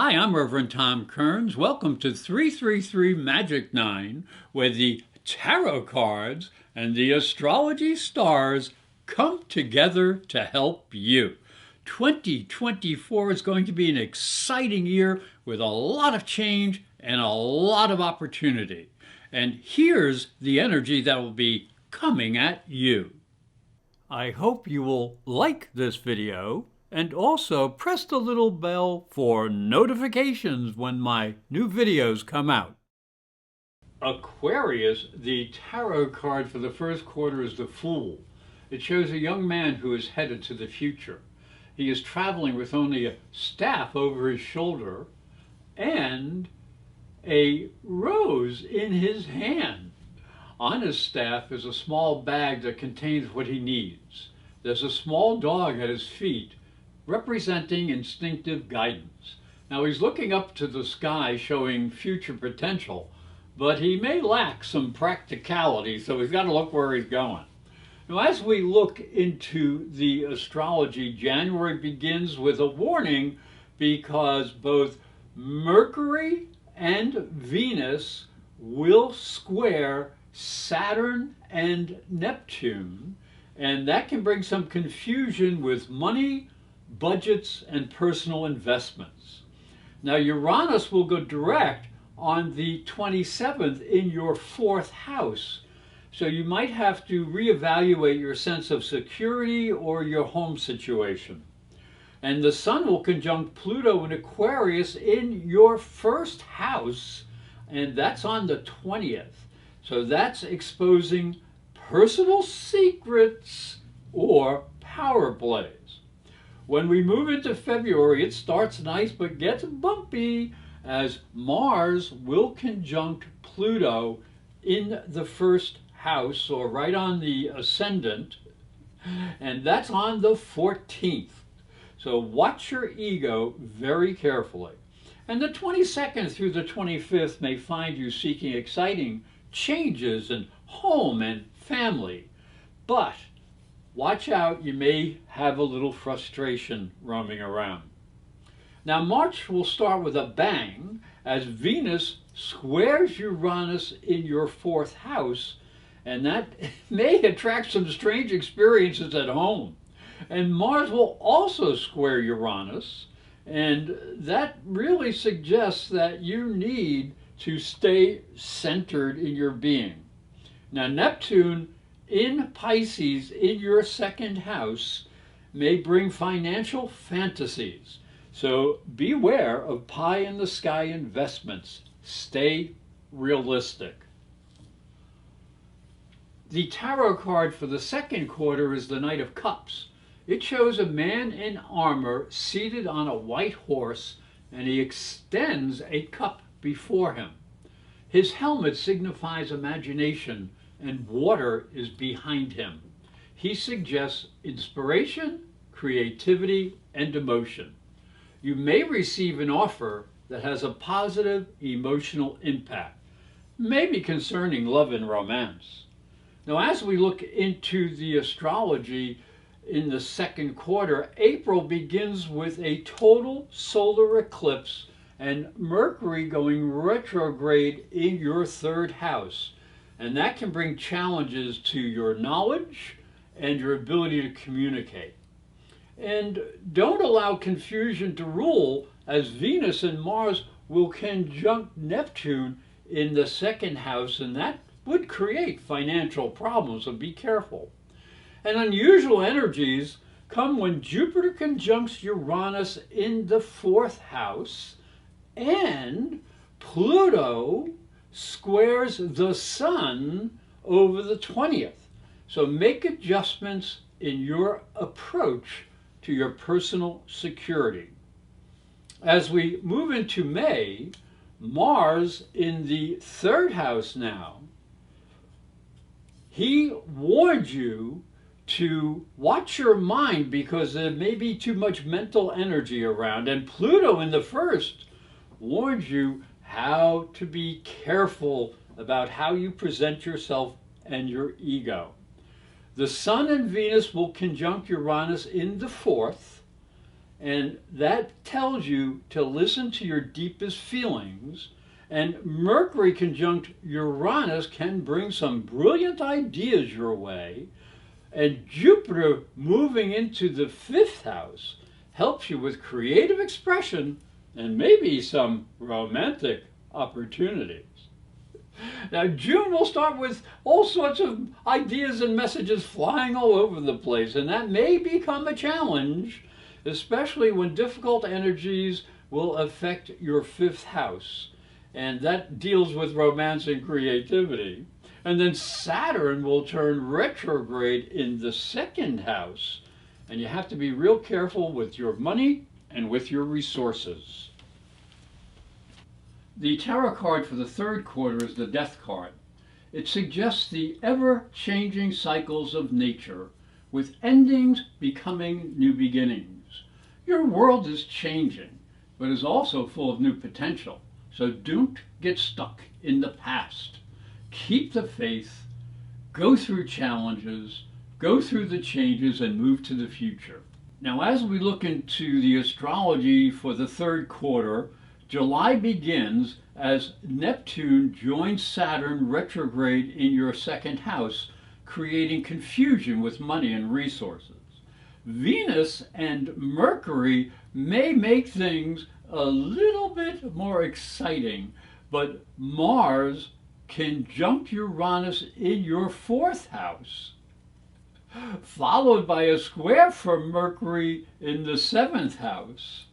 Hi, I'm Reverend Tom Kearns. Welcome to 333 Magic 9, where the tarot cards and the astrology stars come together to help you. 2024 is going to be an exciting year with a lot of change and a lot of opportunity. And here's the energy that will be coming at you. I hope you will like this video and also press the little bell for notifications when my new videos come out. Aquarius, the tarot card for the first quarter is the Fool. It shows a young man who is headed to the future. He is traveling with only a staff over his shoulder and a rose in his hand. On his staff is a small bag that contains what he needs. There's a small dog at his feet, representing instinctive guidance. Now he's looking up to the sky, showing future potential, but he may lack some practicality, so he's got to look where he's going. Now, as we look into the astrology, January begins with a warning because both Mercury and Venus will square Saturn and Neptune, and that can bring some confusion with money, budgets, and personal investments. Now, Uranus will go direct on the 27th in your fourth house, so you might have to reevaluate your sense of security or your home situation. And the Sun will conjunct Pluto in Aquarius in your first house, and that's on the 20th. So that's exposing personal secrets or power plays. When we move into February, it starts nice but gets bumpy as Mars will conjunct Pluto in the first house, or right on the ascendant, and that's on the 14th. So watch your ego very carefully. And the 22nd through the 25th may find you seeking exciting changes in home and family. But watch out, you may have a little frustration roaming around. Now March will start with a bang as Venus squares Uranus in your fourth house, and that may attract some strange experiences at home. And Mars will also square Uranus, and that really suggests that you need to stay centered in your being. Now, Neptune in Pisces in your second house may bring financial fantasies. So beware of pie in the sky investments. Stay realistic. The tarot card for the second quarter is the Knight of Cups. It shows a man in armor seated on a white horse, and he extends a cup before him. His helmet signifies imagination, and water is behind him. He suggests inspiration, creativity, and emotion. You may receive an offer that has a positive emotional impact, maybe concerning love and romance. Now, as we look into the astrology in the second quarter, April begins with a total solar eclipse and Mercury going retrograde in your third house. And that can bring challenges to your knowledge and your ability to communicate. And don't allow confusion to rule, as Venus and Mars will conjunct Neptune in the second house, and that would create financial problems, so be careful. And unusual energies come when Jupiter conjuncts Uranus in the fourth house and Pluto squares the Sun over the 20th. So make adjustments in your approach to your personal security. As we move into May, Mars in the third house now, he warned you to watch your mind because there may be too much mental energy around. And Pluto in the first warned you how to be careful about how you present yourself and your ego. The Sun and Venus will conjunct Uranus in the fourth, And that tells you to listen to your deepest feelings. And Mercury conjunct Uranus can bring some brilliant ideas your way. And Jupiter moving into the fifth house helps you with creative expression and maybe some romantic opportunities. Now, June will start with all sorts of ideas and messages flying all over the place, and that may become a challenge, especially when difficult energies will affect your fifth house, and that deals with romance and creativity. And then Saturn will turn retrograde in the second house, and you have to be real careful with your money and with your resources. The tarot card for the third quarter is the Death card. It suggests the ever-changing cycles of nature, with endings becoming new beginnings. Your world is changing, but is also full of new potential, so don't get stuck in the past. Keep the faith, go through challenges, go through the changes, and move to the future. Now, as we look into the astrology for the third quarter, July begins as Neptune joins Saturn retrograde in your second house, creating confusion with money and resources. Venus and Mercury may make things a little bit more exciting, but Mars conjunct Uranus in your fourth house, followed by a square from Mercury in the seventh house,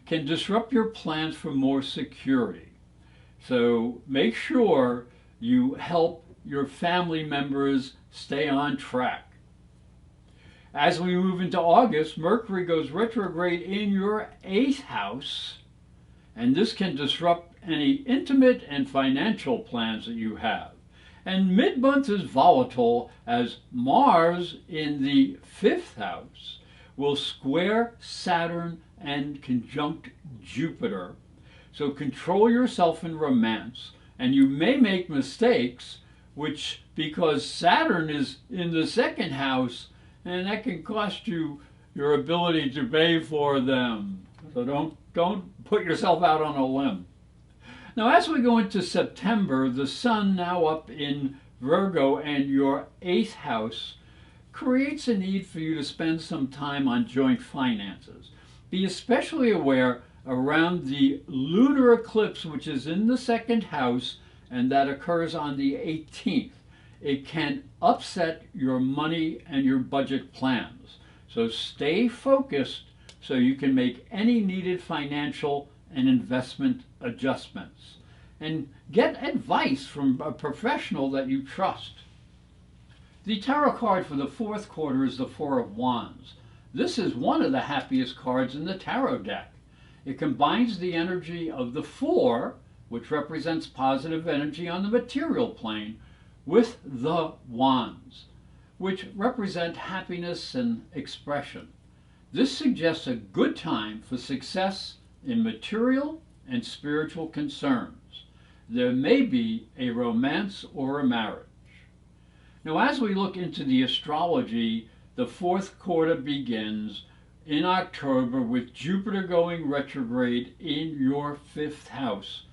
can disrupt your plans for more security. So make sure you help your family members stay on track. As we move into August, Mercury goes retrograde in your eighth house, and this can disrupt any intimate and financial plans that you have. And mid-month is volatile as Mars in the fifth house will square Saturn and conjunct Jupiter. So control yourself in romance, and you may make mistakes, which because Saturn is in the second house, and that can cost you your ability to pay for them. So don't put yourself out on a limb. Now, as we go into September, the Sun now up in Virgo and your eighth house creates a need for you to spend some time on joint finances. Be especially aware around the lunar eclipse, which is in the second house, and that occurs on the 18th. It can upset your money and your budget plans. So stay focused so you can make any needed financial and investment adjustments. And get advice from a professional that you trust. The tarot card for the fourth quarter is the Four of Wands. This is one of the happiest cards in the tarot deck. It combines the energy of the Four, which represents positive energy on the material plane, with the Wands, which represent happiness and expression. This suggests a good time for success in material and spiritual concerns. There may be a romance or a marriage. Now, as we look into the astrology, the fourth quarter begins in October with Jupiter going retrograde in your fifth house,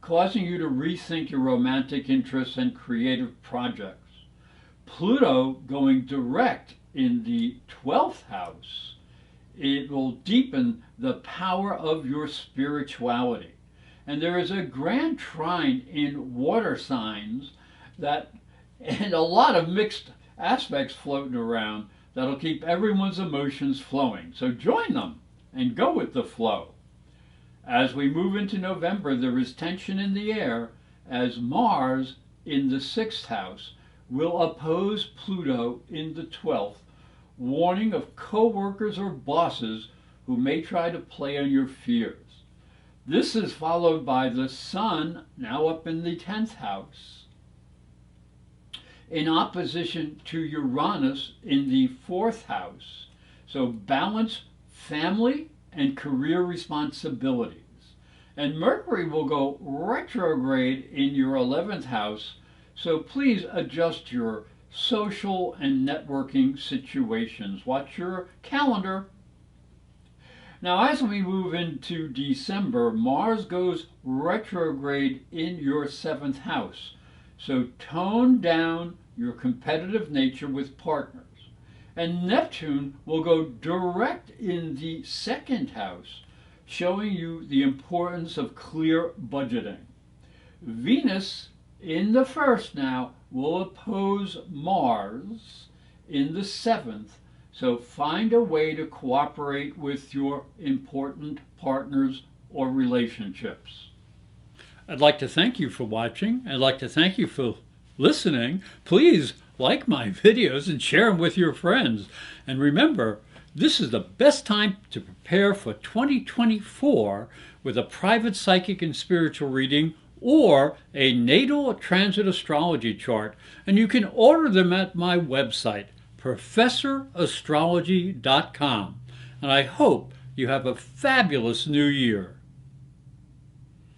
causing you to rethink your romantic interests and creative projects. Pluto going direct in the 12th house, it will deepen the power of your spirituality. And there is a grand trine in water signs that, and a lot of mixed aspects floating around, that'll keep everyone's emotions flowing. So join them and go with the flow. As we move into November, there is tension in the air as Mars in the sixth house will oppose Pluto in the 12th, warning of co-workers or bosses who may try to play on your fears. This is followed by the Sun, now up in the 10th house, in opposition to Uranus in the 4th house. So balance family and career responsibilities. And Mercury will go retrograde in your 11th house, so please adjust your social and networking situations. Watch your calendar. Now, as we move into December, Mars goes retrograde in your 7th house. So tone down your competitive nature with partners. And Neptune will go direct in the 2nd house, showing you the importance of clear budgeting. Venus in the 1st now will oppose Mars in the 7th, so find a way to cooperate with your important partners or relationships. I'd like to thank you for watching. I'd like to thank you for listening. Please like my videos and share them with your friends. And remember, this is the best time to prepare for 2024 with a private psychic and spiritual reading or a natal transit astrology chart. And you can order them at my website, professorastrology.com. And I hope you have a fabulous new year.